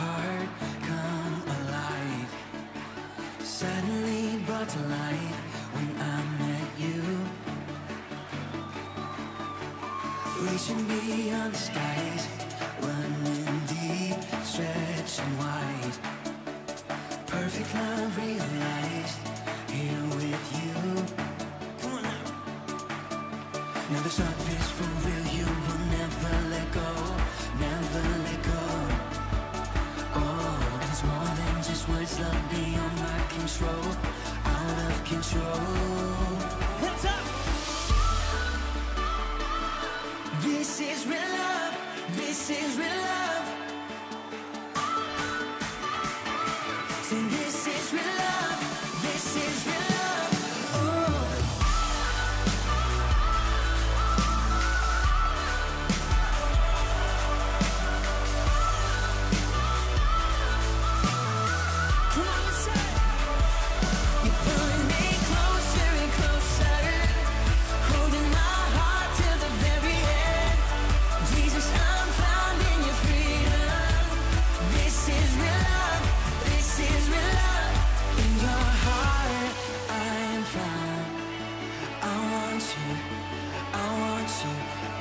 heart come alive. Suddenly brought to life when I met you. Reaching beyond the skies, running deep, stretching wide. Perfect love realized here with you. Come on now. Now this love is for real, you will never let go, never let go. Oh, and it's more than just words, love beyond my control, out of control. Hands up! This is real love, this is real love. Say this is real love, this is real love. Oh. Come on, let's say. You're pulling me closer and closer, holding my heart till the very end. Jesus, I'm found in your freedom. This is real love, this is real love. In your heart I am found. I want you, I want you.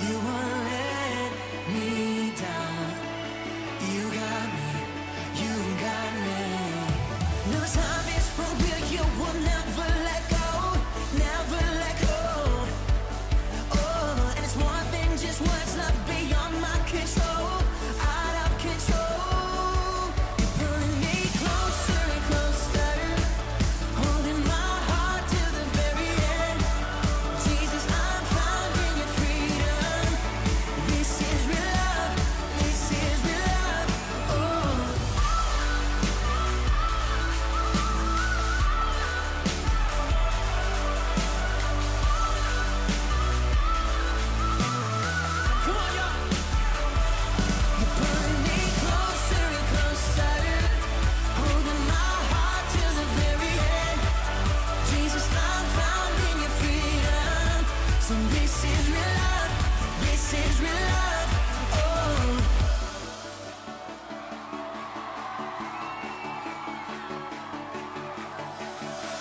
You won't let me down. You got me, you got me. No time is for real, you will never let go, never let go. Oh, and it's more than just words, love beyond my control, out of control. You're pulling me closer and closer, holding my heart till the very end. Jesus, I'm found in your freedom. This is real love, this is real love. Oh. Come on, y'all. You're pulling me closer and closer, holding my heart till the very end. Jesus, I'm found in your freedom. So this is real love, this is real love. Oh.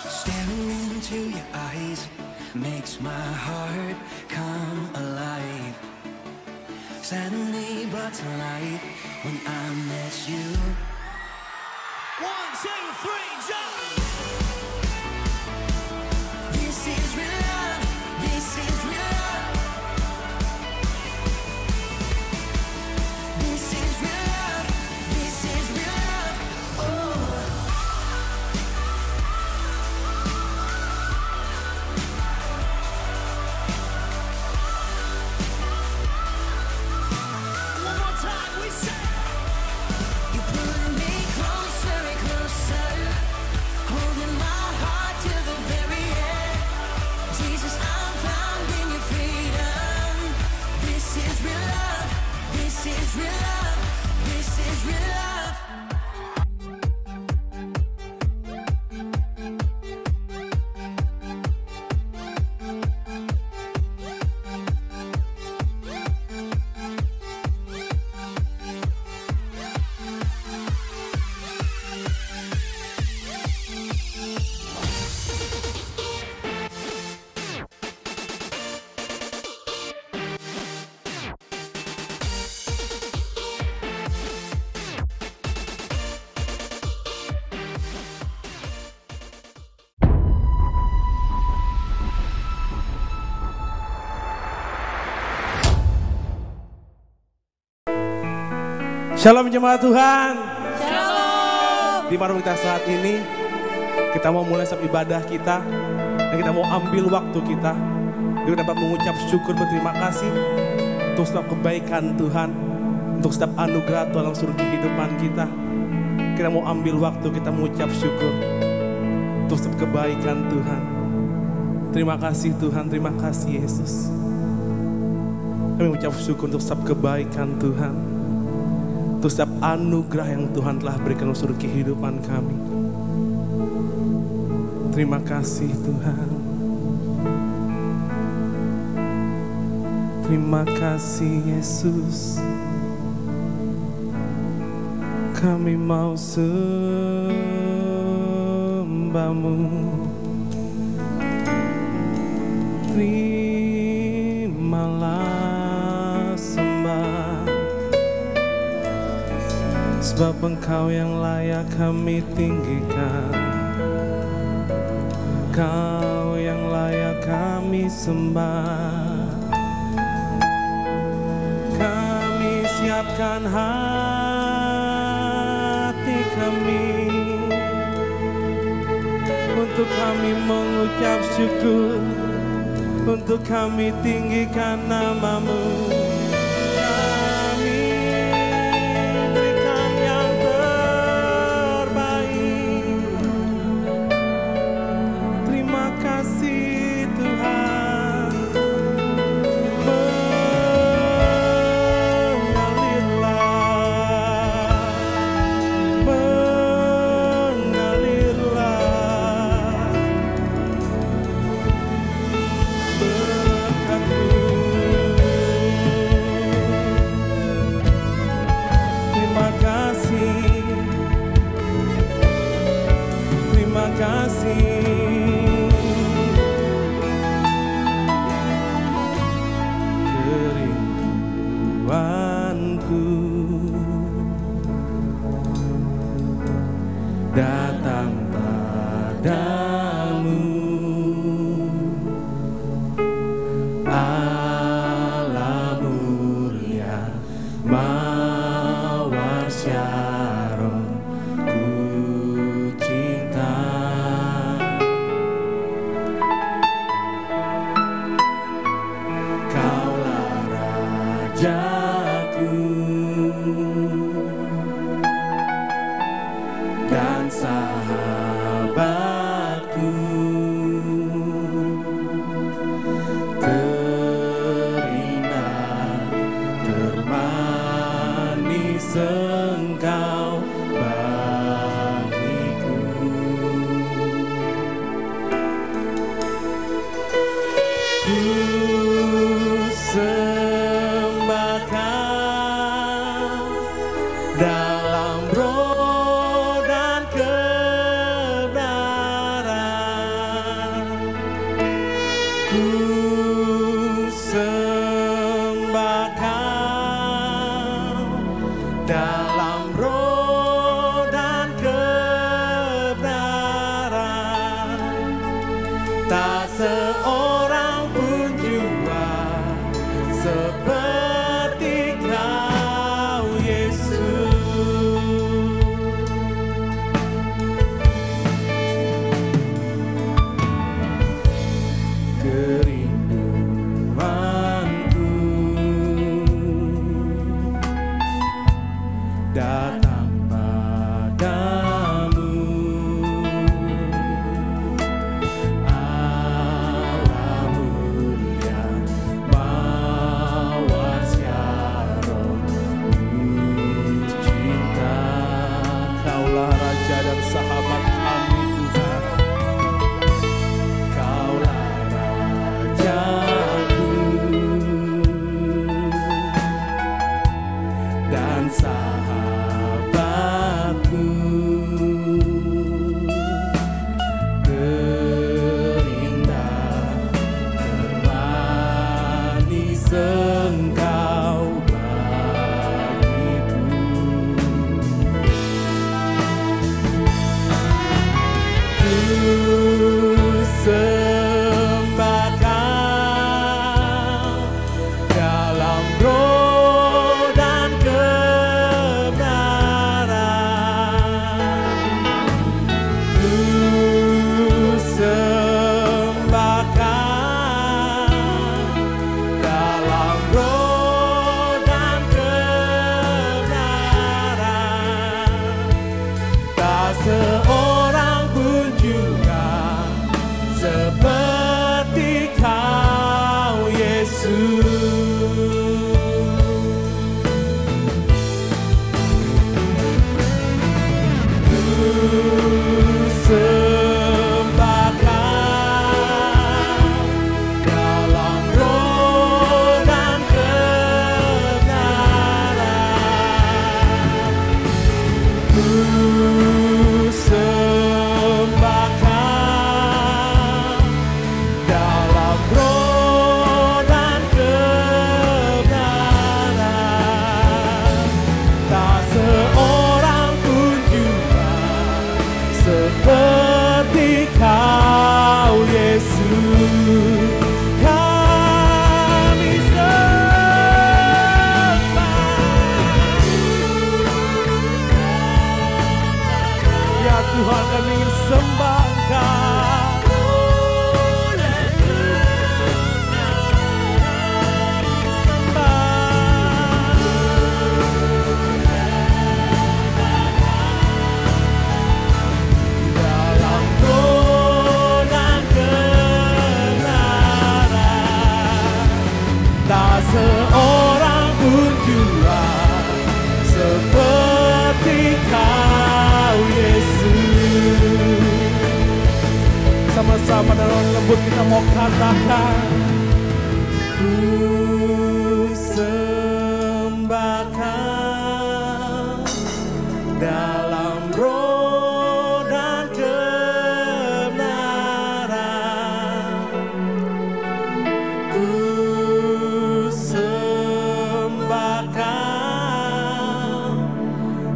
Staring into your eyes makes my heart come alive. Suddenly brought to life when I met you. 1, 2, 3, jump! This is real love, this is real love. This is real love, this is real love. Oh. One more time, we say. You're pulling me closer and closer, holding my heart till the very end. Jesus, I'm found in your freedom. This is real love, this is real love, this is real love. Shalom jemaat Tuhan. Shalom. Di mana kita saat ini, kita mau mulai setiap ibadah kita, dan kita mau ambil waktu kita, kita dapat mengucap syukur berterima kasih untuk setiap kebaikan Tuhan, untuk setiap anugerah Tuhan dalam seluruh kehidupan kita. Kita mau ambil waktu kita mengucap syukur untuk setiap kebaikan Tuhan. Terima kasih Tuhan, terima kasih Yesus. Kami mengucap syukur untuk setiap kebaikan Tuhan, untuk setiap anugerah yang Tuhan telah berikan untuk seluruh kehidupan kami. Terima kasih Tuhan. Terima kasih Yesus. Kami mau sembah-Mu, terimalah sembah, sebab Engkau yang layak kami tinggikan, Kau yang layak kami sembah. Kami siapkan hati kami untuk kami mengucap syukur, untuk kami tinggikan nama-Mu. Kami berikan yang terbaik. Terima kasih Tuhan. Terima kasih. Kerinduanku datang padamu, Allah mulia mawar Syaron. Rajaku dan sahabatku, terindah termanis Engkau bagiku. Dalam roh dan kebenaran, ku sembah Kau. Dalam roh dan kebenaran, tak seorang pun jua seperti Kau, Yesus. Kerinduanku datang padamu, Allah mulia mawar Syaron cinta. Kaulah Raja dan sahabat kami Tuhan, Kaulah Rajaku dan sahabatku, terindah termanis Engkau bagiku. sembahkan dalam roh dan kebenaran. Tak seorang pun juga seperti Kau, Yesus. Kami sembah. Ya Tuhan, kami ingin sembah Engkau. Dalam roh dan kebenaran, tak seorang pun juga seperti Kau, Yesus. Sama-sama dalam lembut kita mau katakan, ku sembahkan dalam roh dan kebenaran. Ku sembahkan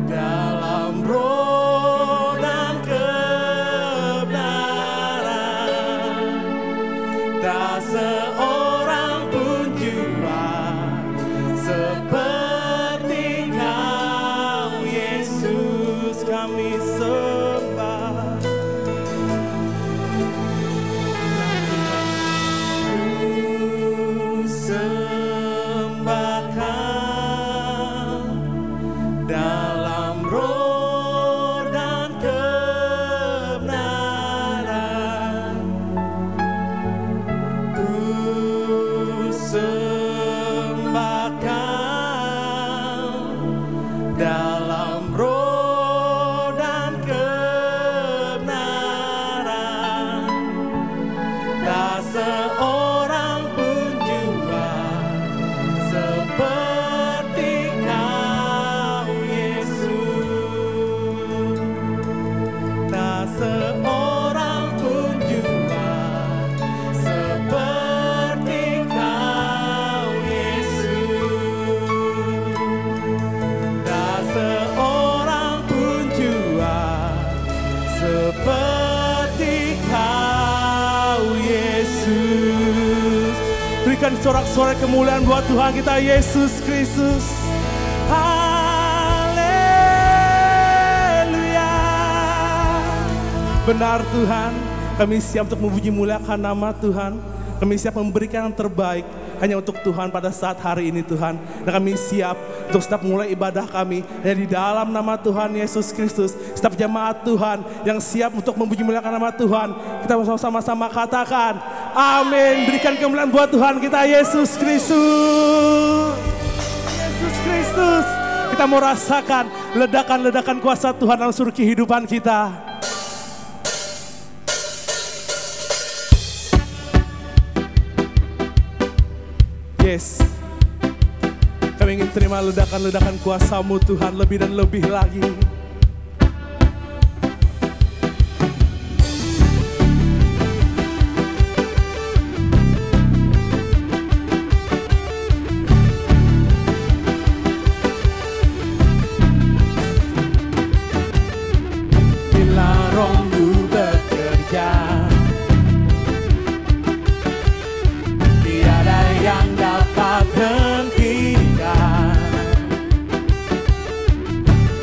dalam roh dan kebenaran. Tak seorang pun juga seperti Kau, Yesus. Kami sembah. Ku sembahkan dalam roh dan kebenaran. Ku sembahkan dalam roh dan kebenaran. Tak seorang pun juga seperti Kau, Yesus. Tak seorang pun juga seperti Kau, Yesus. Tak seorang pun juga seperti Kau, Yesus. Berikan sorak-sorai kemuliaan buat Tuhan kita Yesus Kristus. Haleluya. Benar Tuhan, kami siap untuk memuji muliakan nama Tuhan. Kami siap memberikan yang terbaik hanya untuk Tuhan pada saat hari ini Tuhan. Dan kami siap untuk setiap mulai ibadah kami hanya di dalam nama Tuhan Yesus Kristus. Setiap jemaat Tuhan yang siap untuk memuji muliakan nama Tuhan, kita sama-sama katakan amin. Berikan kemuliaan buat Tuhan kita Yesus Kristus. Yesus Kristus. Kita mau rasakan ledakan-ledakan kuasa Tuhan dalam seluruh kehidupan kita. Yes, kami ingin terima ledakan-ledakan kuasa-Mu Tuhan lebih dan lebih lagi. Bila Roh-Mu bekerja, tiada yang dapat hentikan.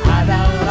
Adalah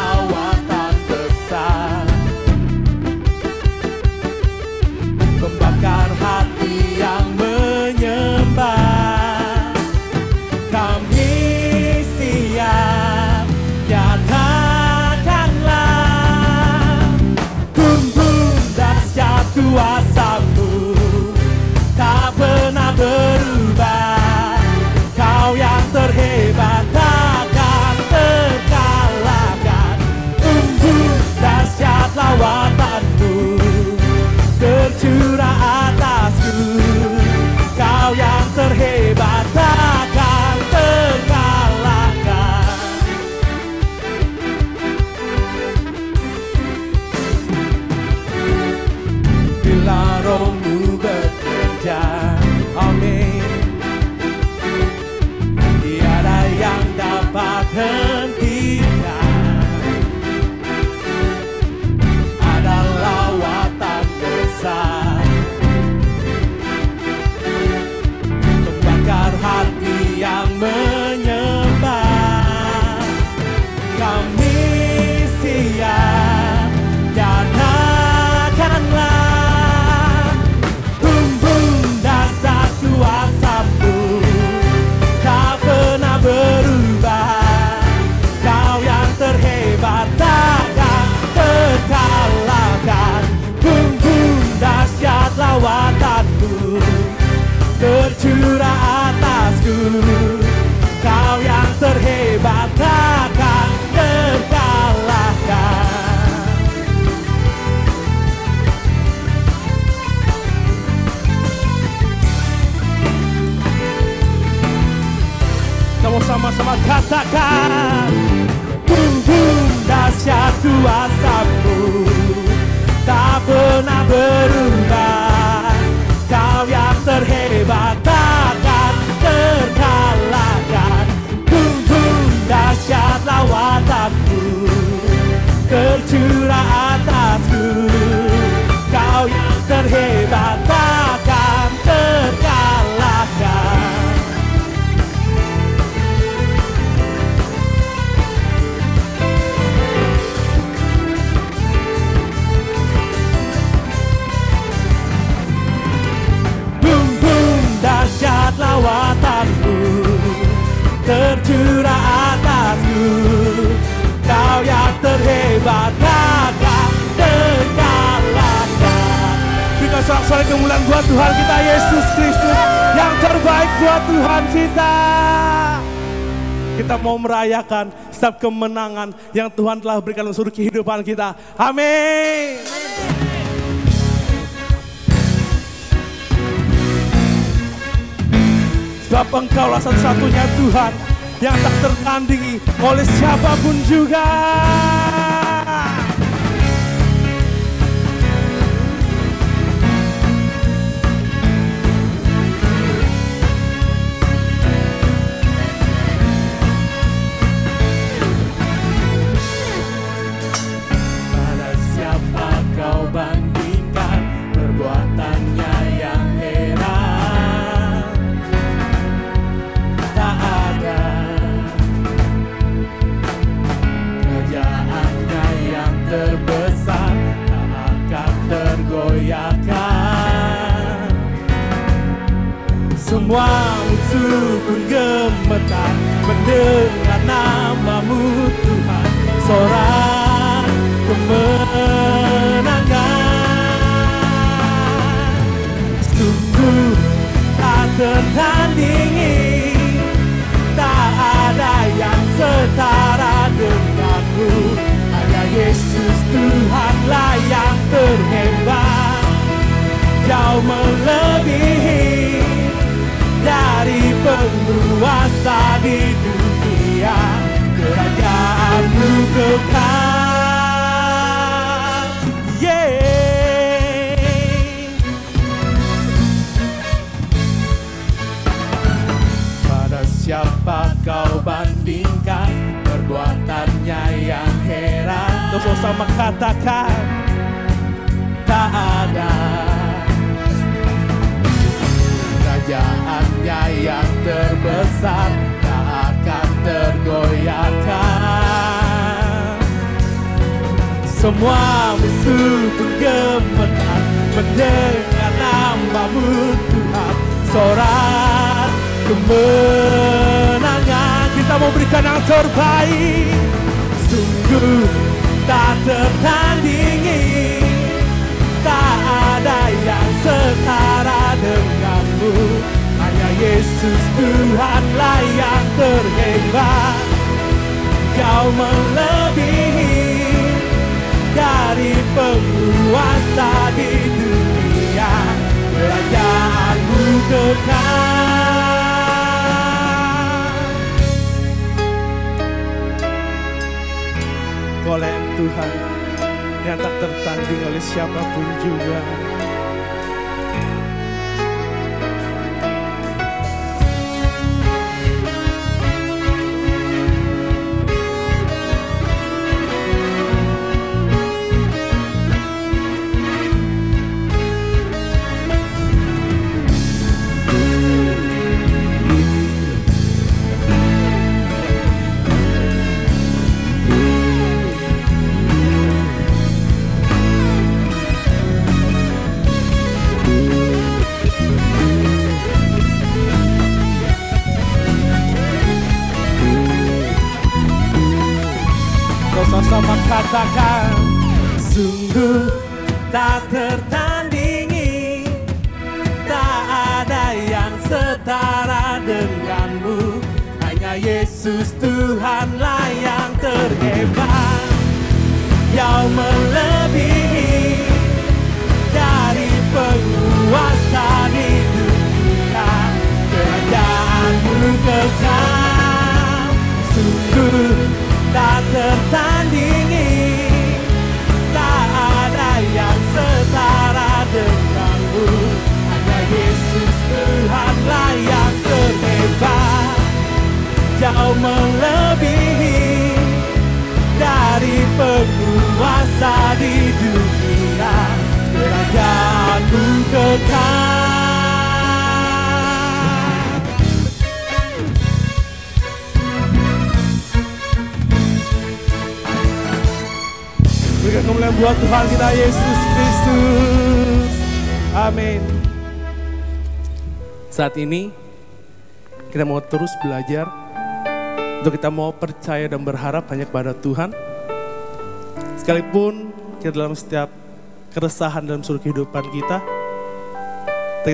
ibadahkan tegakkan. Berikan sorak-sorai kemuliaan buat Tuhan kita Yesus Kristus yang terbaik buat Tuhan kita. Kita mau merayakan setiap kemenangan yang Tuhan telah berikan untuk seluruh kehidupan kita. Amin. Sebab Engkaulah satu-satunya Tuhan yang tak tertandingi oleh siapapun juga. Pada siapa kau bandingkan perbuatannya yang heran? Tak ada. Kerajaannya yang terbesar tak akan tergoyahkan. Semua musuh pun gemetar mendengar namamu Tuhan. Sorak kemenangan. Sungguh tak tertandingi, tak ada yang setara denganmu. Hanya Yesus Tuhanlah yang terhebat, jauh melebihi dari penguasa di dunia. Kerajaanmu kekal, yeah. Pada siapa kau bandingkan perbuatannya yang heran? Terus sama katakan tak ada. Kerajaannya yang terbesar tak akan tergoyahkan. Semua musuh pun gemetar mendengar namamu Tuhan. Sorak kemenangan. Kita mau berikan yang terbaik. Sungguh tak tertandingi, tak ada yang setara denganmu. Hanya Yesus Tuhanlah yang terhebat, jauh melebihi dari penguasa di dunia. Kerajaanmu kekal. Kaulah yang Tuhan yang tak tertanding oleh siapapun juga. Sama katakan, sungguh tak tertandingi, tak ada yang setara denganmu. Hanya Yesus Tuhanlah yang terhebat, jauh melebihi dari penguasa di dunia. Kerajaanmu kekal, sungguh tak tertandingi, tak ada yang setara denganmu. Hanya Yesus Tuhanlah yang terhebat, jauh melebihi dari penguasa di dunia. Kerajaanmu kekal. Berikan kemuliaan buat Tuhan kita Yesus Kristus. Amin. Saat ini kita mau terus belajar untuk kita mau percaya dan berharap hanya kepada Tuhan. Sekalipun kita dalam setiap keresahan dalam seluruh kehidupan kita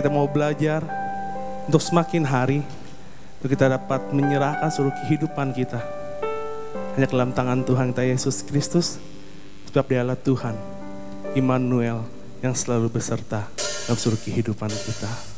mau belajar untuk semakin hari, untuk kita dapat menyerahkan seluruh kehidupan kita hanya ke dalam tangan Tuhan kita Yesus Kristus, sebab Dialah Tuhan, Immanuel, yang selalu beserta dalam seluruh kehidupan kita.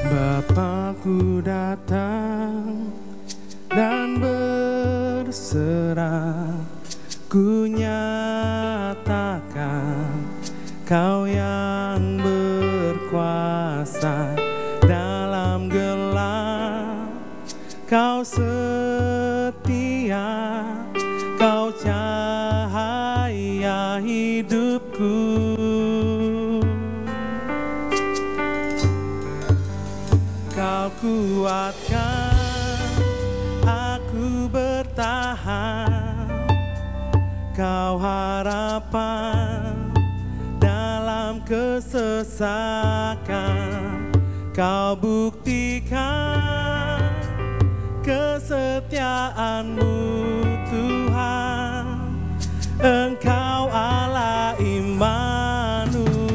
Bapakku datang dan berserah, ku nyatakan Kau yang berkuasa dalam gelap. Kau setia, Kau cahaya hidupku. Kau kuatkan aku bertahan, Kau harapan dalam kesesakan. Kau buktikan kesetiaan-Mu Tuhan, Engkau Allah Immanuel.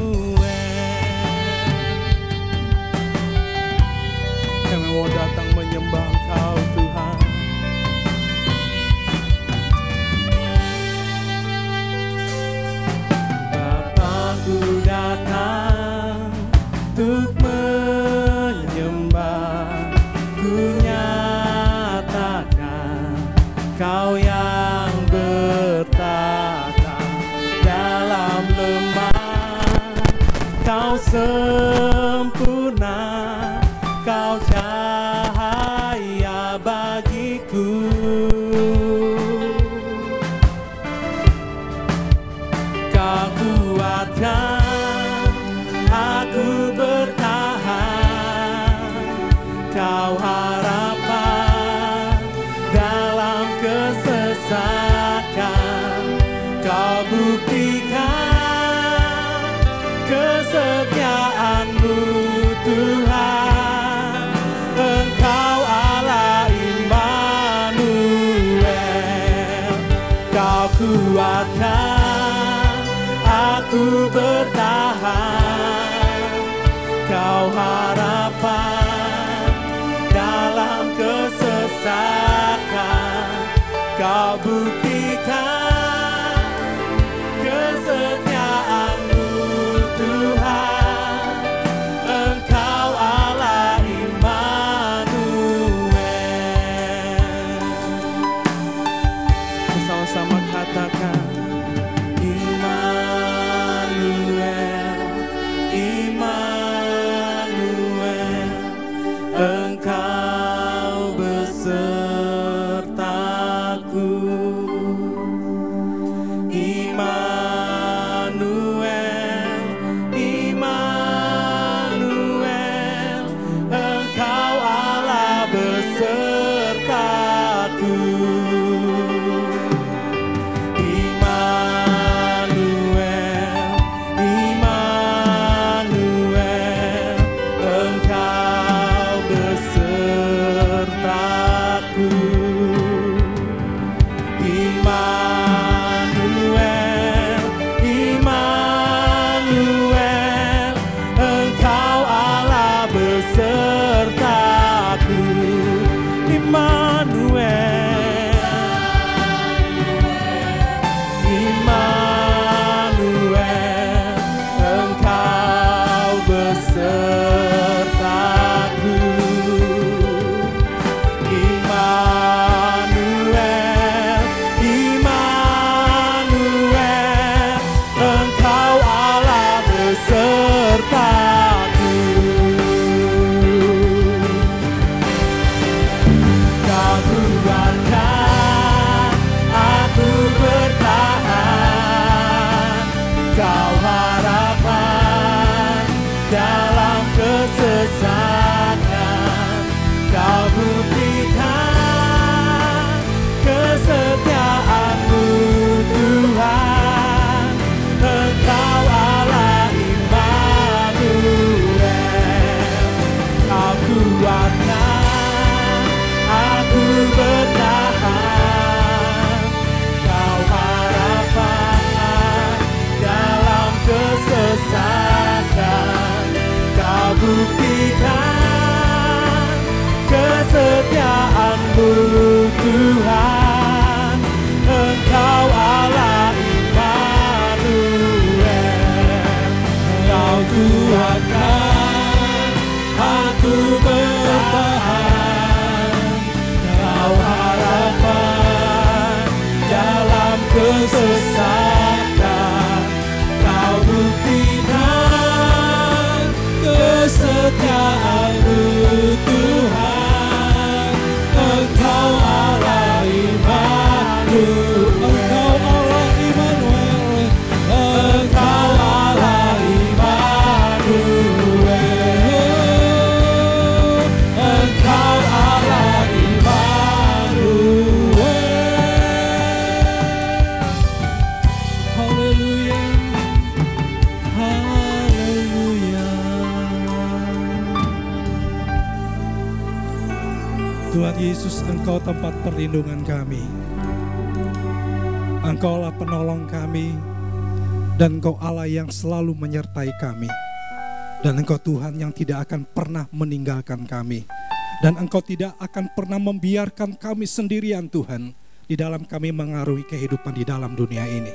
Kami mau datang menyembah Engkau Tuhan. Bapakku datang untuk menyembah, ku nyatakan Kau yang bertata dalam lemah. Kau sempurna, Kau cahaya bagiku. Kau kuatkan aku bertahan, Kau harapan dalam kesesakan. Kau buktikan kesetiaan-Mu Tuhan, Engkau Allah Immanuel. Kau kuatkan aku bertahan, Kau harapan dalam kesesakan. Kau buktikan kesetiaan-Mu Tuhan, Engkau Allah Immanuel. Bersama-sama katakan Immanuel, Immanuel. Haleluya, haleluya. Tuhan Yesus, Engkau tempat perlindungan kami. Engkaulah penolong kami, dan Engkau Allah yang selalu menyertai kami. Dan Engkau Tuhan yang tidak akan pernah meninggalkan kami. Dan Engkau tidak akan pernah membiarkan kami sendirian Tuhan, di dalam kami mengaruhi kehidupan di dalam dunia ini.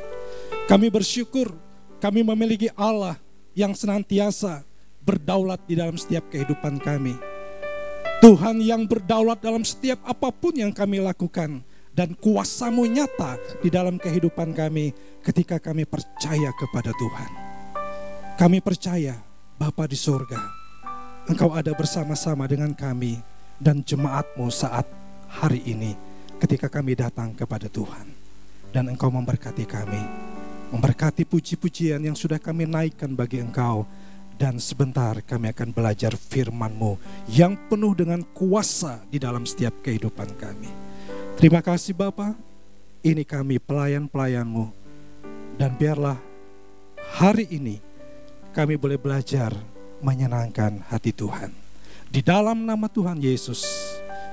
Kami bersyukur kami memiliki Allah yang senantiasa berdaulat di dalam setiap kehidupan kami. Tuhan yang berdaulat dalam setiap apapun yang kami lakukan, dan kuasa-Mu nyata di dalam kehidupan kami ketika kami percaya kepada Tuhan. Kami percaya Bapa di surga, Engkau ada bersama-sama dengan kami dan jemaat-Mu saat hari ini ketika kami datang kepada Tuhan. Dan Engkau memberkati kami, memberkati puji-pujian yang sudah kami naikkan bagi Engkau. Dan sebentar kami akan belajar firman-Mu yang penuh dengan kuasa di dalam setiap kehidupan kami. Terima kasih Bapa, ini kami pelayan-pelayan-Mu. Dan biarlah hari ini kami boleh belajar menyenangkan hati Tuhan. Di dalam nama Tuhan Yesus,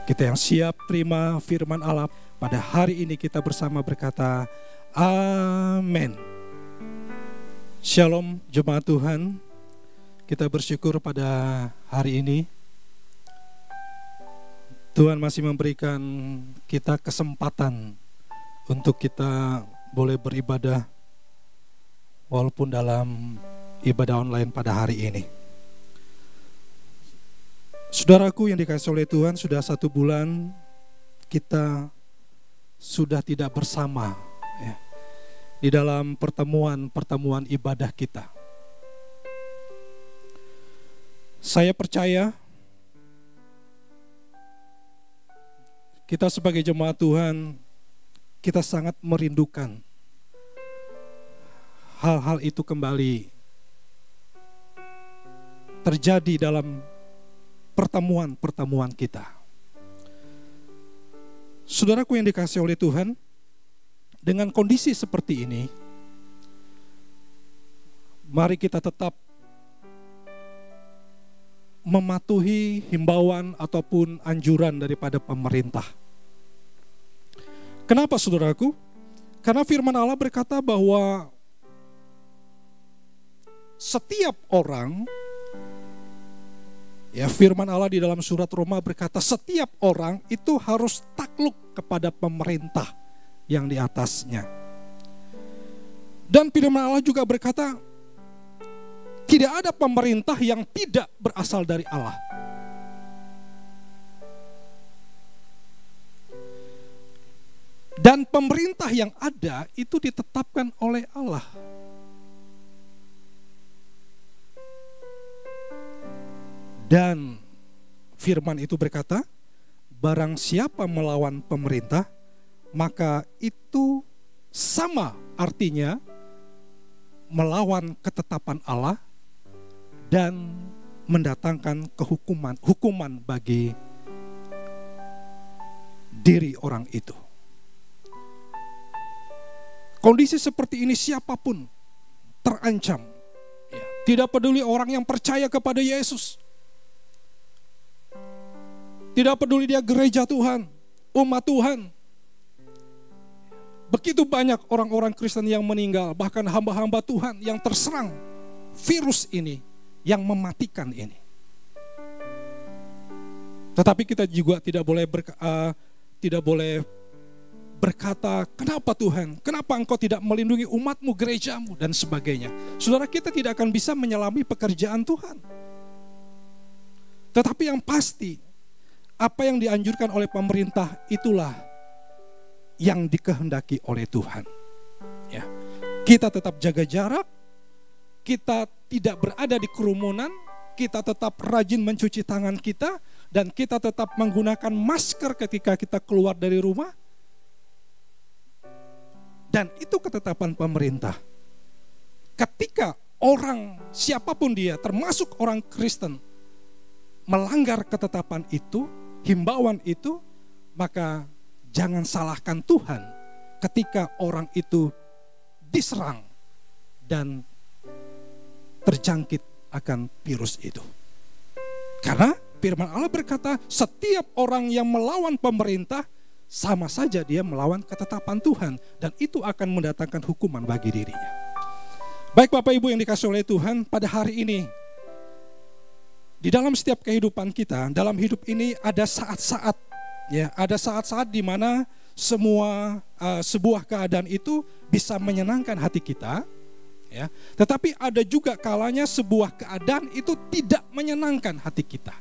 kita yang siap terima firman Allah pada hari ini kita bersama berkata, amin. Shalom jemaat Tuhan. Kita bersyukur pada hari ini Tuhan masih memberikan kita kesempatan untuk kita boleh beribadah walaupun dalam ibadah online pada hari ini. Saudaraku yang dikasihi oleh Tuhan, sudah 1 bulan kita sudah tidak bersama ya, di dalam pertemuan ibadah kita. Saya percaya kita sebagai jemaat Tuhan, kita sangat merindukan hal-hal itu kembali terjadi dalam pertemuan-pertemuan kita. Saudaraku yang dikasihi oleh Tuhan, dengan kondisi seperti ini, mari kita tetap mematuhi himbauan ataupun anjuran daripada pemerintah. Kenapa saudaraku? Karena firman Allah berkata bahwa setiap orang, ya firman Allah di dalam surat Roma berkata setiap orang itu harus takluk kepada pemerintah yang di atasnya. Dan firman Allah juga berkata tidak ada pemerintah yang tidak berasal dari Allah. Dan pemerintah yang ada itu ditetapkan oleh Allah. Dan firman itu berkata, barang siapa melawan pemerintah, maka itu sama artinya melawan ketetapan Allah dan mendatangkan hukuman bagi diri orang itu. Kondisi seperti ini siapapun terancam. Ya, tidak peduli orang yang percaya kepada Yesus. Tidak peduli dia gereja Tuhan, umat Tuhan. Begitu banyak orang-orang Kristen yang meninggal, bahkan hamba-hamba Tuhan yang terserang virus ini, yang mematikan ini. Tetapi kita juga tidak boleh berkata, kenapa Tuhan? Kenapa Engkau tidak melindungi umatmu, gerejamu, dan sebagainya. Saudara, kita tidak akan bisa menyelami pekerjaan Tuhan. Tetapi yang pasti, apa yang dianjurkan oleh pemerintah itulah yang dikehendaki oleh Tuhan. Ya. Kita tetap jaga jarak, kita tidak berada di kerumunan, kita tetap rajin mencuci tangan kita, dan kita tetap menggunakan masker ketika kita keluar dari rumah. Dan itu ketetapan pemerintah. Ketika orang, siapapun dia, termasuk orang Kristen, melanggar ketetapan itu, himbauan itu, maka jangan salahkan Tuhan ketika orang itu diserang dan terjangkit akan virus itu. Karena firman Allah berkata, setiap orang yang melawan pemerintah sama saja dia melawan ketetapan Tuhan, dan itu akan mendatangkan hukuman bagi dirinya. Baik Bapak Ibu yang dikasihi oleh Tuhan, pada hari ini di dalam setiap kehidupan kita, dalam hidup ini ada saat-saat, ya, ada saat-saat di mana sebuah keadaan itu bisa menyenangkan hati kita, ya. Tetapi ada juga kalanya sebuah keadaan itu tidak menyenangkan hati kita,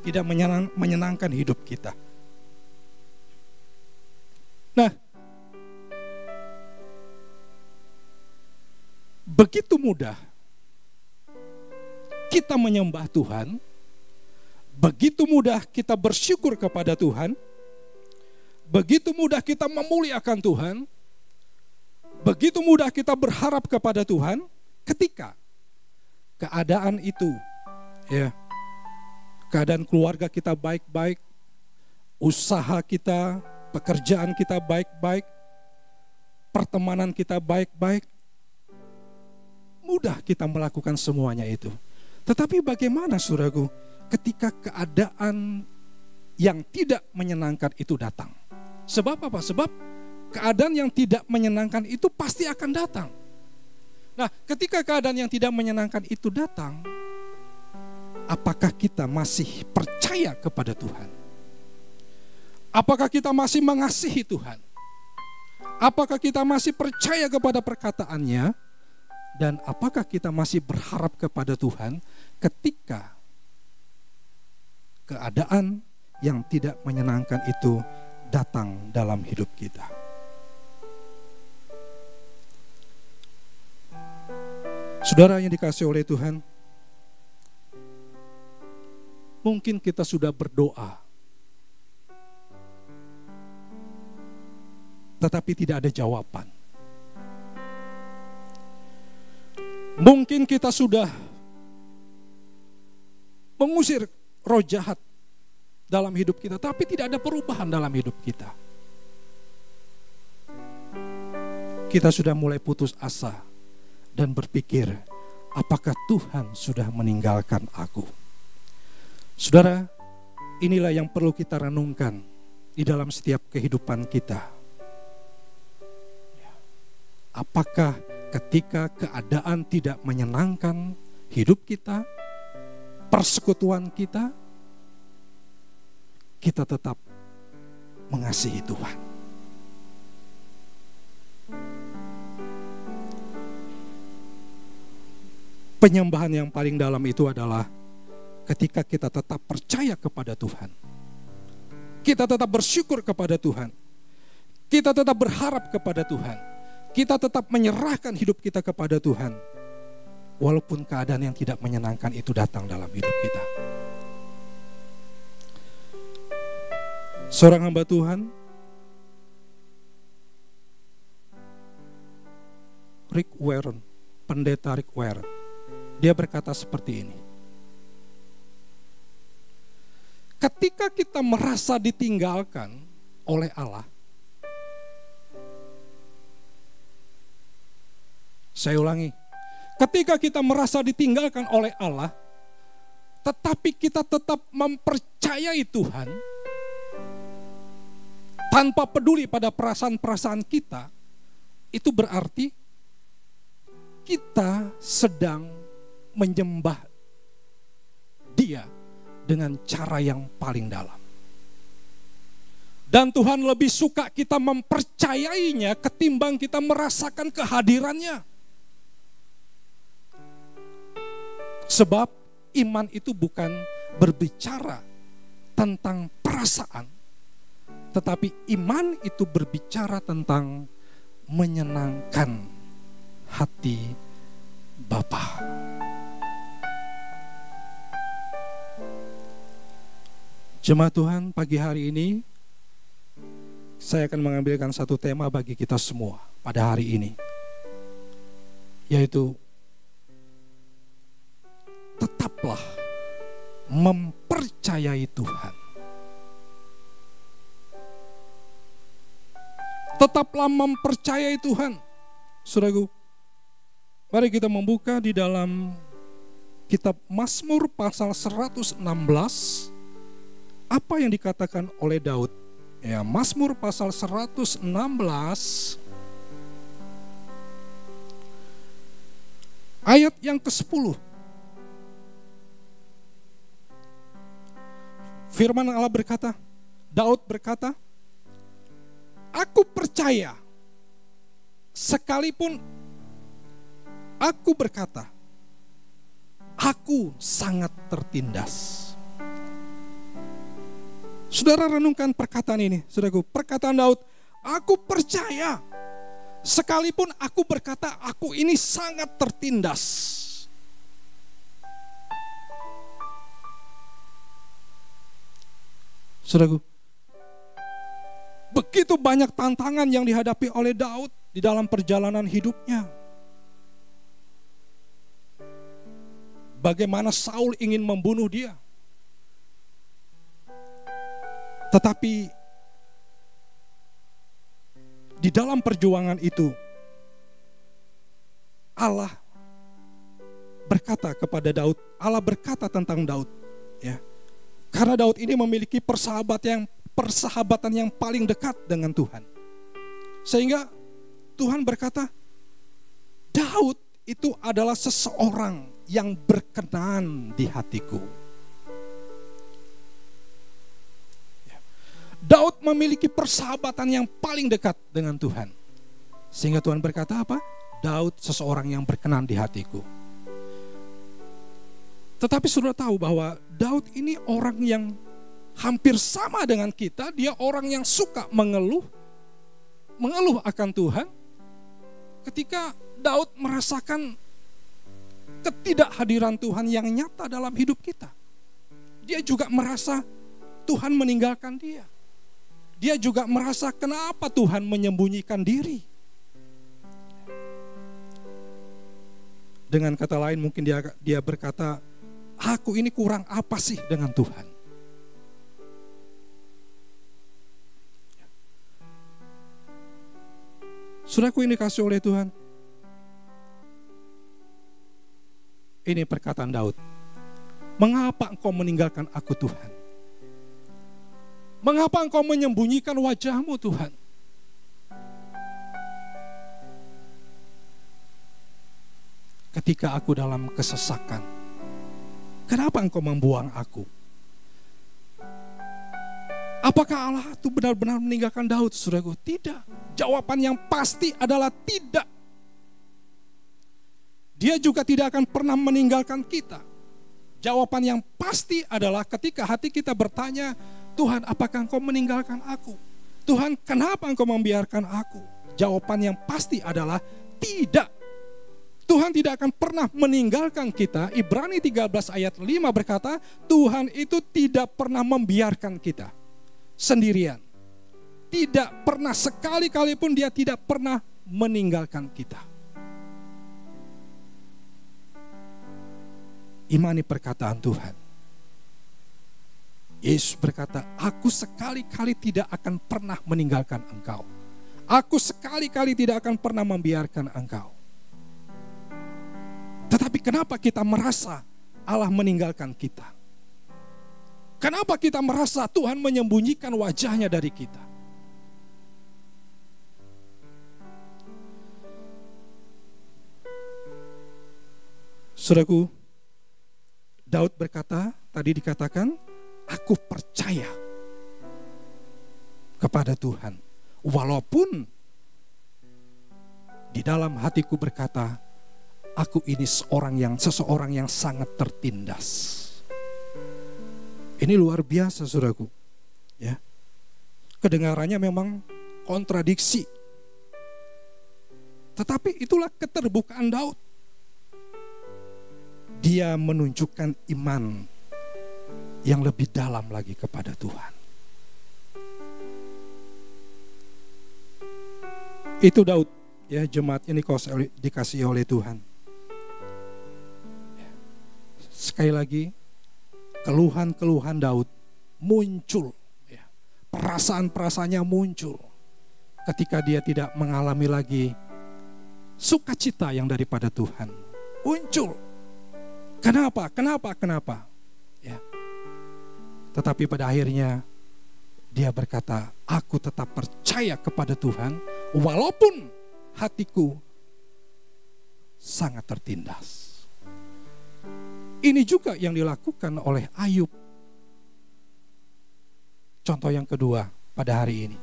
tidak menyenangkan hidup kita. Nah, begitu mudah kita menyembah Tuhan, begitu mudah kita bersyukur kepada Tuhan, begitu mudah kita memuliakan Tuhan, begitu mudah kita berharap kepada Tuhan ketika keadaan itu, ya, keadaan keluarga kita baik-baik, usaha kita, pekerjaan kita baik-baik, pertemanan kita baik-baik, mudah kita melakukan semuanya itu. Tetapi bagaimana saudaraku ketika keadaan yang tidak menyenangkan itu datang? Sebab apa? Sebab keadaan yang tidak menyenangkan itu pasti akan datang. Nah, ketika keadaan yang tidak menyenangkan itu datang, apakah kita masih percaya kepada Tuhan? Apakah kita masih mengasihi Tuhan? Apakah kita masih percaya kepada perkataannya? Dan apakah kita masih berharap kepada Tuhan ketika keadaan yang tidak menyenangkan itu datang dalam hidup kita? Saudara yang dikasihi oleh Tuhan, mungkin kita sudah berdoa, tetapi tidak ada jawaban. Mungkin kita sudah mengusir roh jahat dalam hidup kita, tapi tidak ada perubahan dalam hidup kita. Kita sudah mulai putus asa dan berpikir, apakah Tuhan sudah meninggalkan aku? Saudara, inilah yang perlu kita renungkan di dalam setiap kehidupan kita. Apakah ketika keadaan tidak menyenangkan hidup kita, persekutuan kita, kita tetap mengasihi Tuhan? Penyembahan yang paling dalam itu adalah ketika kita tetap percaya kepada Tuhan, kita tetap bersyukur kepada Tuhan, kita tetap berharap kepada Tuhan, kita tetap menyerahkan hidup kita kepada Tuhan, walaupun keadaan yang tidak menyenangkan itu datang dalam hidup kita. Seorang hamba Tuhan, Rick Warren, pendeta Rick Warren, dia berkata seperti ini: ketika kita merasa ditinggalkan oleh Allah, saya ulangi, ketika kita merasa ditinggalkan oleh Allah, tetapi kita tetap mempercayai Tuhan, tanpa peduli pada perasaan-perasaan kita, itu berarti kita sedang menyembah Dia dengan cara yang paling dalam. Dan Tuhan lebih suka kita mempercayainya ketimbang kita merasakan kehadirannya. Sebab iman itu bukan berbicara tentang perasaan, tetapi iman itu berbicara tentang menyenangkan hati Bapa. Jemaat Tuhan, pagi hari ini saya akan mengambilkan satu tema bagi kita semua pada hari ini, yaitu tetaplah mempercayai Tuhan. Tetaplah mempercayai Tuhan. Saudaraku, Mari kita membuka di dalam kitab Mazmur pasal 116. Apa yang dikatakan oleh Daud? Ya, Mazmur pasal 116 ayat yang ke-10. Firman Allah berkata, Daud berkata, aku percaya sekalipun aku berkata, aku sangat tertindas. Saudara renungkan perkataan ini, saudaraku. Perkataan Daud, aku percaya sekalipun aku berkata, aku ini sangat tertindas. Saudaraku, begitu banyak tantangan yang dihadapi oleh Daud di dalam perjalanan hidupnya. Bagaimana Saul ingin membunuh dia. Tetapi di dalam perjuangan itu Allah berkata kepada Daud, Allah berkata tentang Daud, ya. Karena Daud ini memiliki persahabatan yang paling dekat dengan Tuhan. Sehingga Tuhan berkata, Daud itu adalah seseorang yang berkenan di hatiku. Daud memiliki persahabatan yang paling dekat dengan Tuhan. Sehingga Tuhan berkata apa? Daud seseorang yang berkenan di hatiku. Tetapi saudara tahu bahwa Daud ini orang yang hampir sama dengan kita. Dia orang yang suka mengeluh akan Tuhan. Ketika Daud merasakan ketidakhadiran Tuhan yang nyata dalam hidup kita. Dia juga merasa Tuhan meninggalkan dia. Dia juga merasa kenapa Tuhan menyembunyikan diri. Dengan kata lain mungkin dia berkata, aku ini kurang apa sih dengan Tuhan? Saudaraku ini dikasih oleh Tuhan. Ini perkataan Daud. Mengapa engkau meninggalkan aku Tuhan? Mengapa engkau menyembunyikan wajahmu Tuhan? Ketika aku dalam kesesakan, kenapa engkau membuang aku? Apakah Allah itu benar-benar meninggalkan Daud, saudaraku? Tidak. Jawaban yang pasti adalah tidak. Dia juga tidak akan pernah meninggalkan kita. Jawaban yang pasti adalah ketika hati kita bertanya, Tuhan, apakah engkau meninggalkan aku? Tuhan, kenapa engkau membiarkan aku? Jawaban yang pasti adalah tidak. Tuhan tidak akan pernah meninggalkan kita. Ibrani 13 ayat 5 berkata, Tuhan itu tidak pernah membiarkan kita sendirian. Tidak pernah, sekali-kali pun dia tidak pernah meninggalkan kita. Imani perkataan Tuhan. Yesus berkata, aku sekali-kali tidak akan pernah meninggalkan engkau. Aku sekali-kali tidak akan pernah membiarkan engkau. Tetapi kenapa kita merasa Allah meninggalkan kita? Kenapa kita merasa Tuhan menyembunyikan wajahnya dari kita? Saudaraku, Daud berkata, tadi dikatakan, aku percaya kepada Tuhan. Walaupun di dalam hatiku berkata, aku ini seseorang yang sangat tertindas. Ini luar biasa, saudaraku. Ya. Kedengarannya memang kontradiksi. Tetapi itulah keterbukaan Daud. Dia menunjukkan iman yang lebih dalam lagi kepada Tuhan. Itu Daud, ya, jemaat ini dikasihi oleh Tuhan. Sekali lagi, keluhan-keluhan Daud muncul, ya, perasaan-perasaannya muncul ketika dia tidak mengalami lagi sukacita yang daripada Tuhan muncul. Kenapa? Ya. Tetapi pada akhirnya dia berkata, aku tetap percaya kepada Tuhan walaupun hatiku sangat tertindas. Ini juga yang dilakukan oleh Ayub. Contoh yang kedua pada hari ini.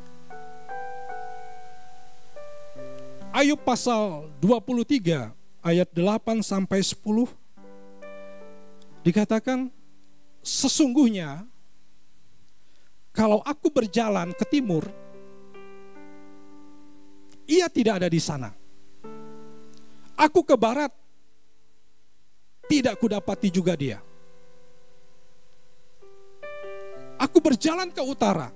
Ayub pasal 23 ayat 8 sampai 10 dikatakan, sesungguhnya kalau aku berjalan ke timur, ia tidak ada di sana. Aku ke barat, tidak kudapati juga dia. Aku berjalan ke utara,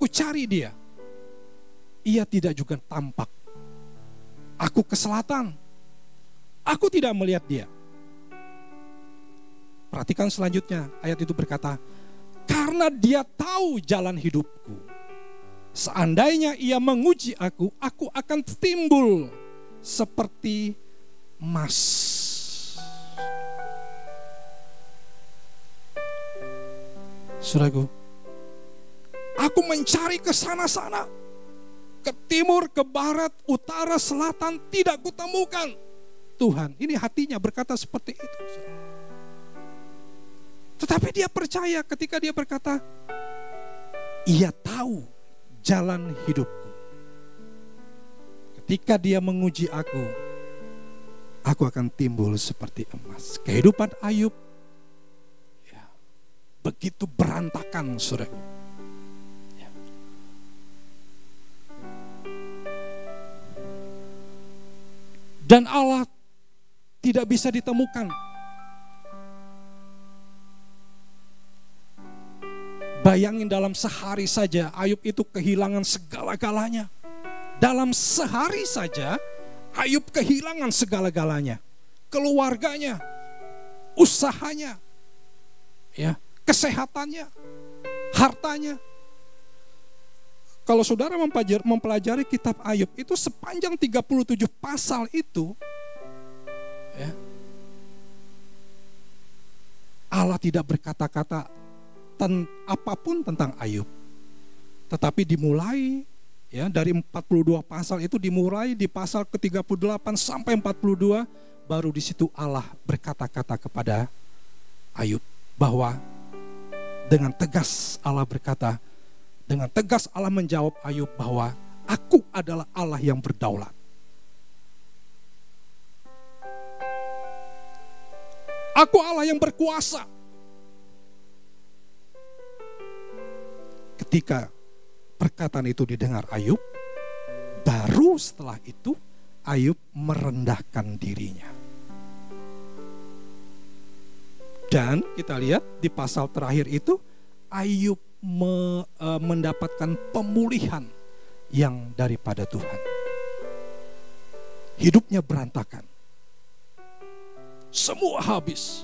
ku cari dia, ia tidak juga tampak. Aku ke selatan, aku tidak melihat dia. Perhatikan selanjutnya, ayat itu berkata, karena dia tahu jalan hidupku. Seandainya ia menguji aku, aku akan timbul seperti emas. Saudaraku, aku mencari ke sana-sana, ke timur, ke barat, utara, selatan, tidak kutemukan Tuhan. Ini hatinya berkata seperti itu. Tetapi dia percaya ketika dia berkata, ia tahu jalan hidupku. Ketika dia menguji aku akan timbul seperti emas. Kehidupan Ayub ya, begitu berantakan, saudaraku. Ya. Dan Allah tidak bisa ditemukan. Bayangin dalam sehari saja Ayub itu kehilangan segala-galanya. Dalam sehari saja Ayub kehilangan segala-galanya. Keluarganya, usahanya, ya, kesehatannya, hartanya. Kalau saudara mempelajari kitab Ayub itu sepanjang 37 pasal itu, ya, Allah tidak berkata-kata apapun tentang Ayub. Tetapi dimulai ya dari 42 pasal itu, dimulai di pasal ke-38 sampai 42, baru di situ Allah berkata-kata kepada Ayub bahwa dengan tegas Allah berkata, dengan tegas Allah menjawab Ayub bahwa aku adalah Allah yang berdaulat. Aku Allah yang berkuasa. Ketika perkataan itu didengar Ayub, baru setelah itu Ayub merendahkan dirinya. Dan kita lihat di pasal terakhir itu Ayub mendapatkan pemulihan yang daripada Tuhan. Hidupnya berantakan. Semua habis.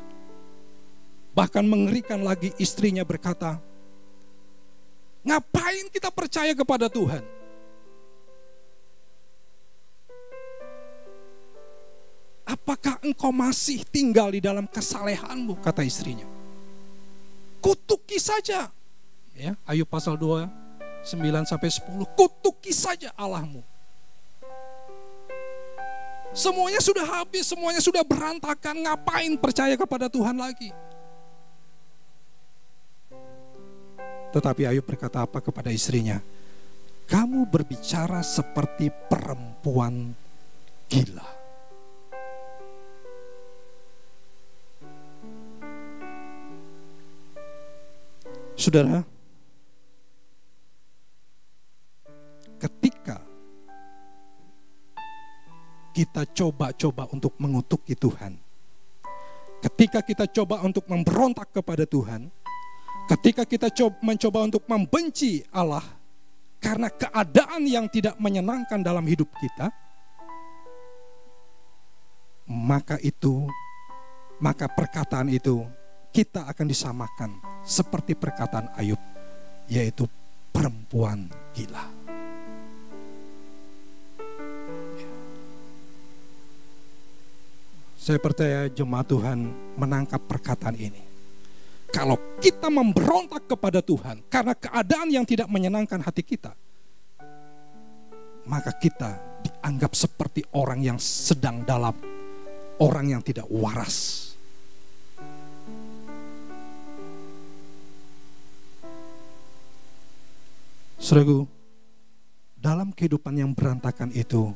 Bahkan mengerikan lagi, istrinya berkata, ngapain kita percaya kepada Tuhan? Apakah engkau masih tinggal di dalam kesalehanmu, kata istrinya. Kutuki saja. Ya, Ayub pasal 2, 9 sampai 10. Kutuki saja Allahmu. Semuanya sudah habis, semuanya sudah berantakan. Ngapain percaya kepada Tuhan lagi? Tetapi Ayub berkata apa kepada istrinya? Kamu berbicara seperti perempuan gila. Saudara, ketika kita coba-coba untuk mengutuki Tuhan, ketika kita coba untuk memberontak kepada Tuhan, ketika kita mencoba untuk membenci Allah karena keadaan yang tidak menyenangkan dalam hidup kita, maka perkataan itu kita akan disamakan seperti perkataan Ayub, yaitu perempuan gila. Saya percaya jemaat Tuhan menangkap perkataan ini. Kalau kita memberontak kepada Tuhan karena keadaan yang tidak menyenangkan hati kita, maka kita dianggap seperti orang yang sedang dalam, orang yang tidak waras. Saudaraku, dalam kehidupan yang berantakan itu,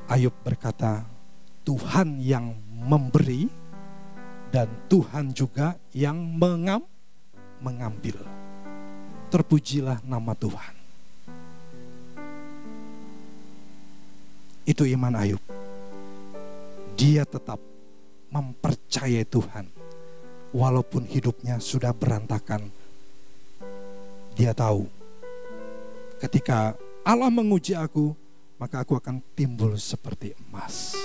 Ayub berkata, Tuhan yang memberi dan Tuhan juga yang mengambil. Terpujilah nama Tuhan. Itu iman Ayub. Dia tetap mempercayai Tuhan. Walaupun hidupnya sudah berantakan. Dia tahu, ketika Allah menguji aku, maka aku akan timbul seperti emas.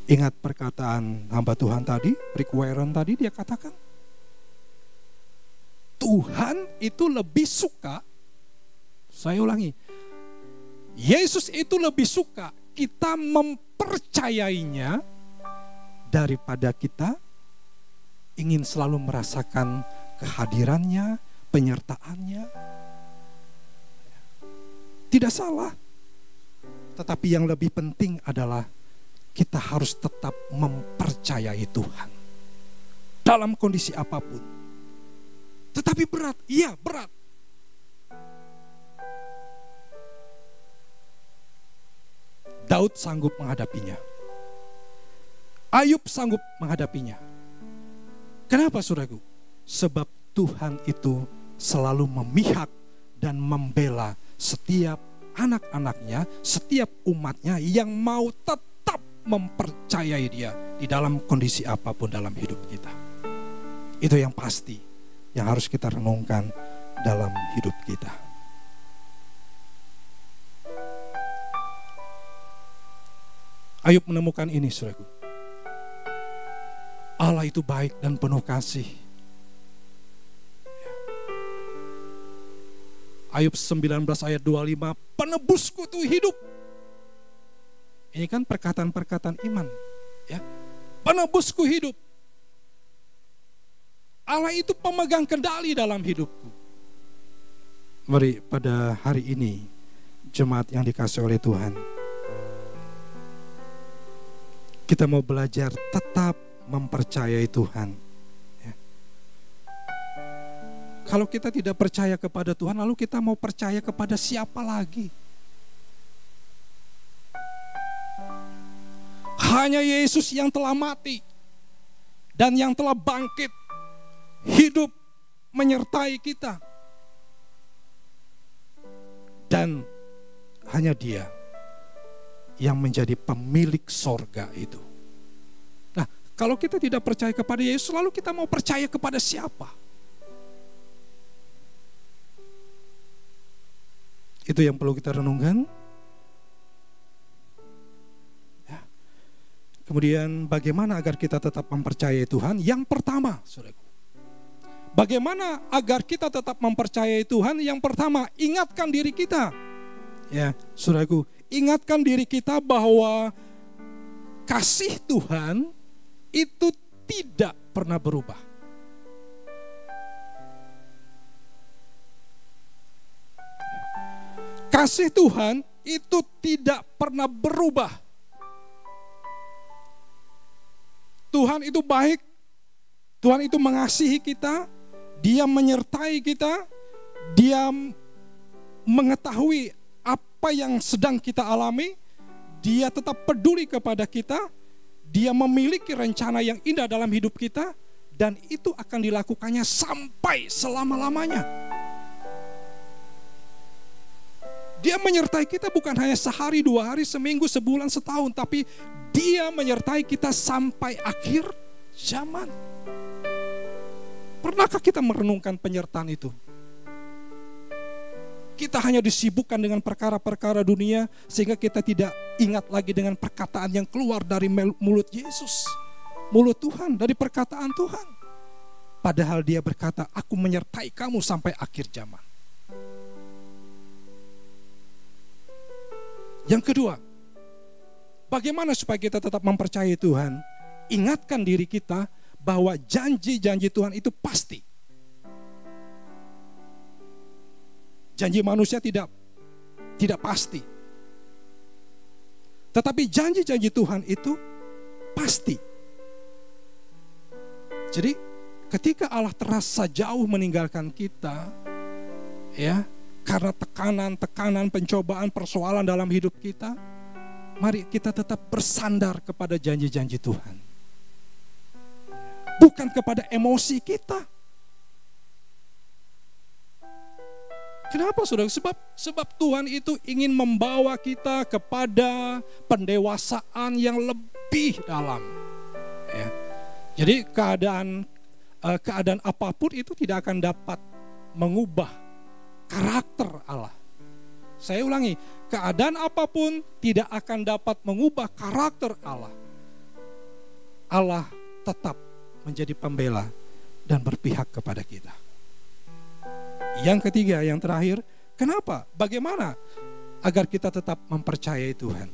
Ingat perkataan hamba Tuhan tadi, Rick Warren tadi, dia katakan, Tuhan itu lebih suka, saya ulangi, Yesus itu lebih suka kita mempercayainya daripada kita ingin selalu merasakan kehadirannya, penyertaannya. Tidak salah. Tetapi yang lebih penting adalah kita harus tetap mempercayai Tuhan. Dalam kondisi apapun. Tetapi berat, iya berat. Daud sanggup menghadapinya. Ayub sanggup menghadapinya. Kenapa saudaraku? Sebab Tuhan itu selalu memihak dan membela setiap anak-anaknya, setiap umatnya yang mau tetap mempercayai dia di dalam kondisi apapun dalam hidup kita. Itu yang pasti yang harus kita renungkan dalam hidup kita. Ayub menemukan ini, saudaraku. Allah itu baik dan penuh kasih. Ayub 19 ayat 25, penebusku itu hidup. Ini kan perkataan-perkataan iman. Ya. Penebusku hidup. Allah itu pemegang kendali dalam hidupku. Mari pada hari ini, jemaat yang dikasihi oleh Tuhan, kita mau belajar tetap mempercayai Tuhan. Ya. Kalau kita tidak percaya kepada Tuhan, lalu kita mau percaya kepada siapa lagi? Hanya Yesus yang telah mati dan yang telah bangkit, hidup menyertai kita. Dan hanya Dia yang menjadi pemilik sorga itu. Nah, kalau kita tidak percaya kepada Yesus, lalu kita mau percaya kepada siapa? Itu yang perlu kita renungkan. Ya. Kemudian bagaimana agar kita tetap mempercayai Tuhan? Yang pertama, saudaraku, bagaimana agar kita tetap mempercayai Tuhan? Yang pertama, ingatkan diri kita. Ya, saudaraku, ingatkan diri kita bahwa kasih Tuhan itu tidak pernah berubah. Kasih Tuhan itu tidak pernah berubah. Tuhan itu baik, Tuhan itu mengasihi kita, Dia menyertai kita, Dia mengetahui apa yang sedang kita alami, Dia tetap peduli kepada kita, Dia memiliki rencana yang indah dalam hidup kita, dan itu akan dilakukannya sampai selama-lamanya. Dia menyertai kita bukan hanya sehari, 2 hari, seminggu, sebulan, setahun, tapi Dia menyertai kita sampai akhir zaman. Pernahkah kita merenungkan penyertaan itu? Kita hanya disibukkan dengan perkara-perkara dunia sehingga kita tidak ingat lagi dengan perkataan yang keluar dari mulut Yesus, mulut Tuhan, dari perkataan Tuhan. Padahal Dia berkata, aku menyertai kamu sampai akhir zaman. Yang kedua, bagaimana supaya kita tetap mempercayai Tuhan? Ingatkan diri kita bahwa janji-janji Tuhan itu pasti. Janji manusia tidak pasti. Tetapi janji-janji Tuhan itu pasti. Jadi ketika Allah terasa jauh meninggalkan kita, ya, karena tekanan, pencobaan, persoalan dalam hidup kita, mari kita tetap bersandar kepada janji-janji Tuhan. Bukan kepada emosi kita. Kenapa, saudara? Sebab Tuhan itu ingin membawa kita kepada pendewasaan yang lebih dalam. Ya. Jadi keadaan apapun itu tidak akan dapat mengubah karakter Allah. Saya ulangi, keadaan apapun tidak akan dapat mengubah karakter Allah. Allah tetap menjadi pembela dan berpihak kepada kita. Yang ketiga, yang terakhir, kenapa? Bagaimana agar kita tetap mempercayai Tuhan?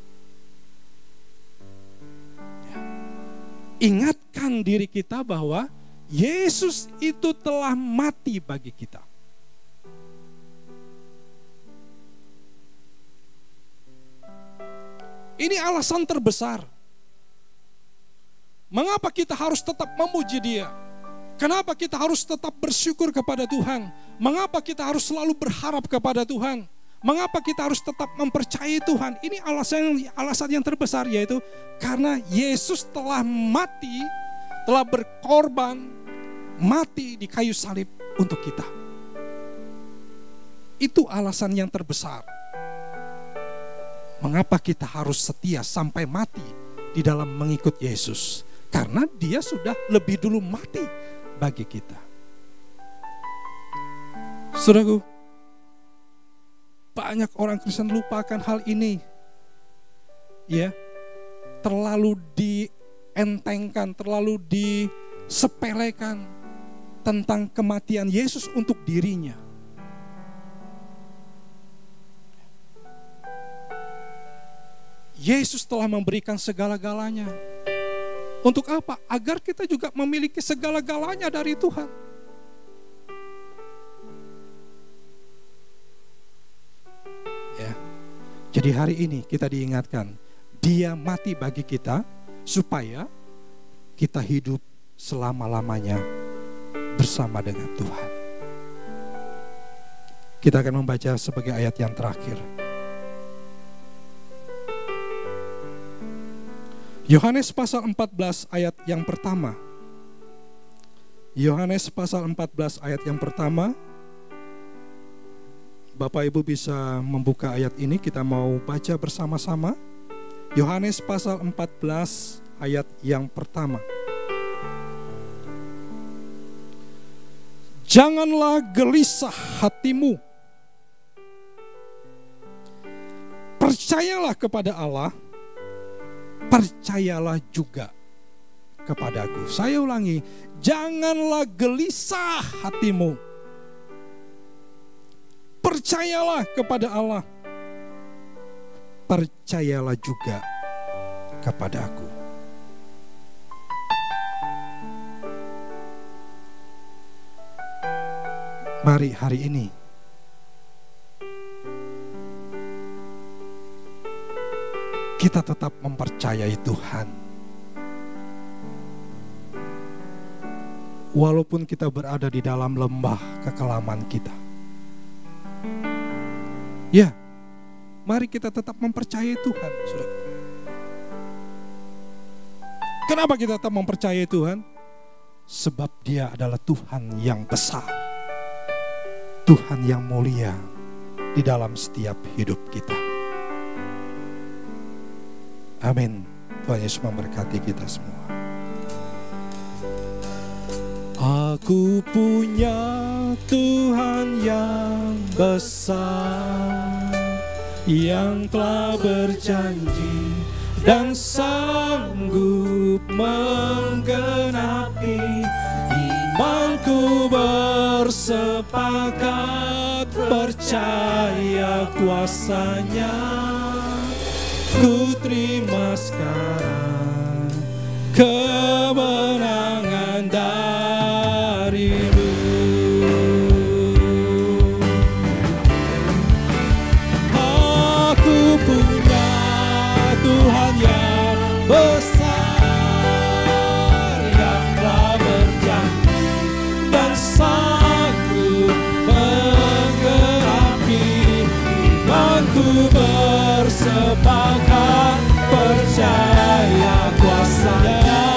Ya. Ingatkan diri kita bahwa Yesus itu telah mati bagi kita. Ini alasan terbesar. Mengapa kita harus tetap memuji Dia? Kenapa kita harus tetap bersyukur kepada Tuhan? Mengapa kita harus selalu berharap kepada Tuhan? Mengapa kita harus tetap mempercayai Tuhan? Ini alasan yang terbesar, yaitu karena Yesus telah mati, telah berkorban, mati di kayu salib untuk kita. Itu alasan yang terbesar. Mengapa kita harus setia sampai mati di dalam mengikut Yesus? Karena Dia sudah lebih dulu mati bagi kita. Saudaraku, banyak orang Kristen lupakan hal ini. Ya, terlalu dientengkan, terlalu disepelekan tentang kematian Yesus untuk dirinya. Yesus telah memberikan segala-galanya. Untuk apa? Agar kita juga memiliki segala-galanya dari Tuhan. Ya. Jadi hari ini kita diingatkan, Dia mati bagi kita supaya kita hidup selama-lamanya bersama dengan Tuhan. Kita akan membaca sebagai ayat yang terakhir. Yohanes pasal 14 ayat yang pertama. Yohanes pasal 14 ayat yang pertama. Bapak Ibu bisa membuka ayat ini, kita mau baca bersama-sama. Yohanes pasal 14 ayat yang pertama. Janganlah gelisah hatimu. Percayalah kepada Allah. Percayalah juga kepadaku. Saya ulangi, janganlah gelisah hatimu. Percayalah kepada Allah. Percayalah juga kepadaku. Mari hari ini kita tetap mempercayai Tuhan. Walaupun kita berada di dalam lembah kekelaman kita. Ya, mari kita tetap mempercayai Tuhan. Kenapa kita tetap mempercayai Tuhan? Sebab Dia adalah Tuhan yang besar. Tuhan yang mulia di dalam setiap hidup kita. Amin. Tuhan Yesus memberkati kita semua. Aku punya Tuhan yang besar, yang telah berjanji dan sanggup menggenapi. Imanku bersepakat percaya kuasa-Nya. ku terima sekarang kemenangan darimu. Aku punya Tuhan yang besar, yang telah berjanji dan sanggup menggenapi imanku, bersepakat percaya kuasanya.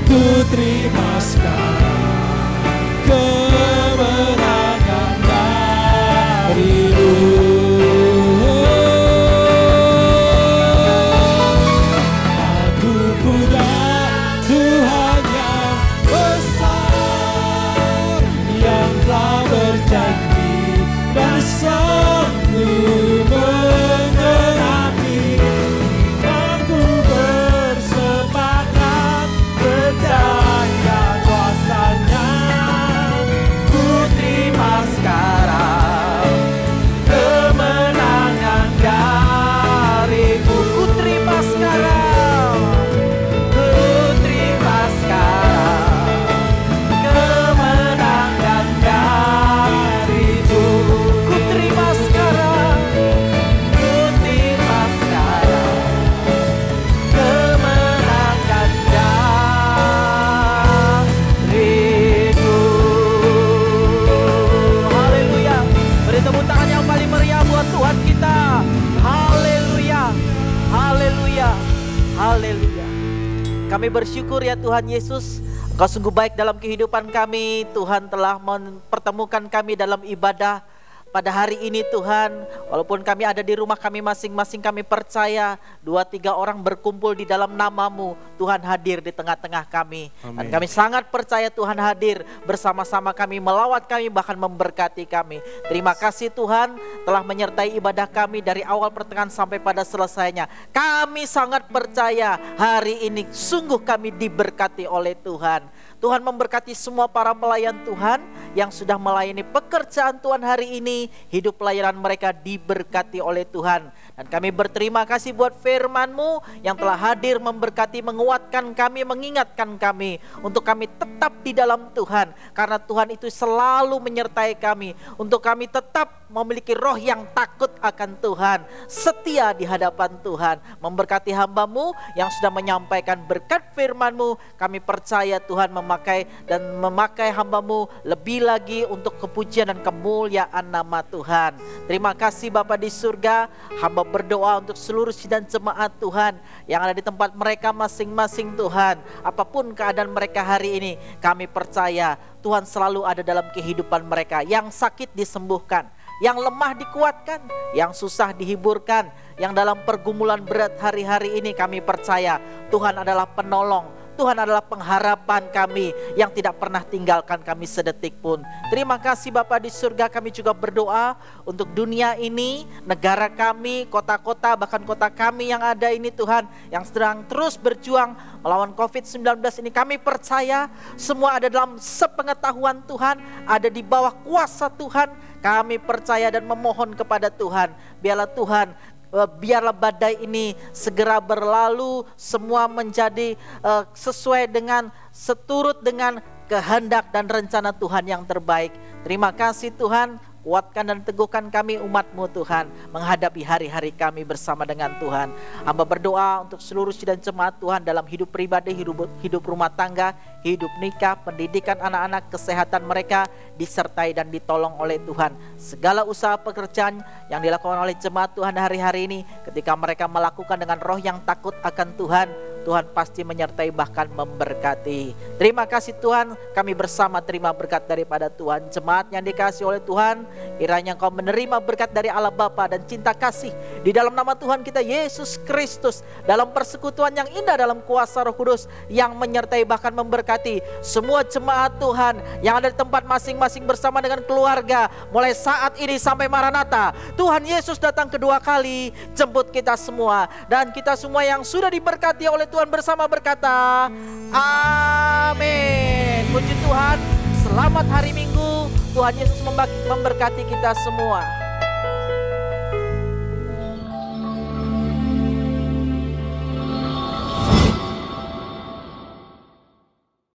Ku terima sekarang kemenangan darimu. Aku punya Tuhan yang besar, yang telah berjanji dan sanggup menggenapi imanku, bersepakat percaya kuasanya. Ku terima sekarang kemenangan darimu. Ku terima sekarang, ku terima sekarang kemenangan darimu. Ku terima sekarang, ku terima sekarang kemenangan darimu. Haleluya. Beri tepuk tangan yang paling meriah buat Tuhan kita. Haleluya, haleluya, haleluya. Kami bersyukur ya Tuhan Yesus, Engkau sungguh baik dalam kehidupan kami. Tuhan telah mempertemukan kami dalam ibadah pada hari ini Tuhan. Walaupun kami ada di rumah kami masing-masing, kami percaya 2-3 orang berkumpul di dalam nama-Mu, Tuhan hadir di tengah-tengah kami. Dan kami sangat percaya Tuhan hadir bersama-sama kami, melawat kami, bahkan memberkati kami. Terima kasih Tuhan telah menyertai ibadah kami dari awal pertengahan sampai pada selesainya. Kami sangat percaya hari ini sungguh kami diberkati oleh Tuhan. Tuhan memberkati semua para pelayan Tuhan yang sudah melayani pekerjaan Tuhan hari ini. Hidup pelayanan mereka diberkati oleh Tuhan. Dan kami berterima kasih buat firman-Mu yang telah hadir memberkati, menguatkan kami, mengingatkan kami untuk kami tetap di dalam Tuhan. Karena Tuhan itu selalu menyertai kami, untuk kami tetap memiliki roh yang takut akan Tuhan, setia di hadapan Tuhan. Memberkati hamba-Mu yang sudah menyampaikan berkat firman-Mu. Kami percaya Tuhan memakai hamba-Mu lebih lagi untuk kepujian dan kemuliaan nama Tuhan. Terima kasih Bapa di surga. Hamba berdoa untuk seluruh sidang jemaat Tuhan yang ada di tempat mereka masing-masing Tuhan. Apapun keadaan mereka hari ini, kami percaya Tuhan selalu ada dalam kehidupan mereka. Yang sakit disembuhkan, yang lemah dikuatkan, yang susah dihiburkan, yang dalam pergumulan berat hari-hari ini kami percaya Tuhan adalah penolong. Tuhan adalah pengharapan kami yang tidak pernah tinggalkan kami sedetik pun. Terima kasih Bapa di surga. Kami juga berdoa untuk dunia ini, negara kami, kota-kota, bahkan kota kami yang ada ini Tuhan, yang sedang terus berjuang melawan COVID-19 ini. Kami percaya semua ada dalam sepengetahuan Tuhan, ada di bawah kuasa Tuhan. Kami percaya dan memohon kepada Tuhan, biarlah badai ini segera berlalu, semua menjadi sesuai dengan, seturut dengan kehendak dan rencana Tuhan yang terbaik. Terima kasih Tuhan, kuatkan dan teguhkan kami umat-Mu Tuhan, menghadapi hari-hari kami bersama dengan Tuhan. Hamba berdoa untuk seluruh sidang jemaat Tuhan dalam hidup pribadi, hidup rumah tangga, hidup nikah, pendidikan anak-anak, kesehatan mereka disertai dan ditolong oleh Tuhan. Segala usaha pekerjaan yang dilakukan oleh jemaat Tuhan hari-hari ini, ketika mereka melakukan dengan roh yang takut akan Tuhan, Tuhan pasti menyertai bahkan memberkati. Terima kasih Tuhan, kami bersama terima berkat daripada Tuhan. Jemaat yang dikasihi oleh Tuhan, kiranya Engkau menerima berkat dari Allah Bapa dan cinta kasih di dalam nama Tuhan kita Yesus Kristus, dalam persekutuan yang indah dalam kuasa Roh Kudus yang menyertai bahkan memberkati semua jemaat Tuhan yang ada di tempat masing-masing bersama dengan keluarga. Mulai saat ini sampai Maranatha, Tuhan Yesus datang kedua kali, jemput kita semua. Dan kita semua yang sudah diberkati oleh Tuhan bersama berkata, amin. Puji Tuhan, selamat hari Minggu. Tuhan Yesus memberkati kita semua.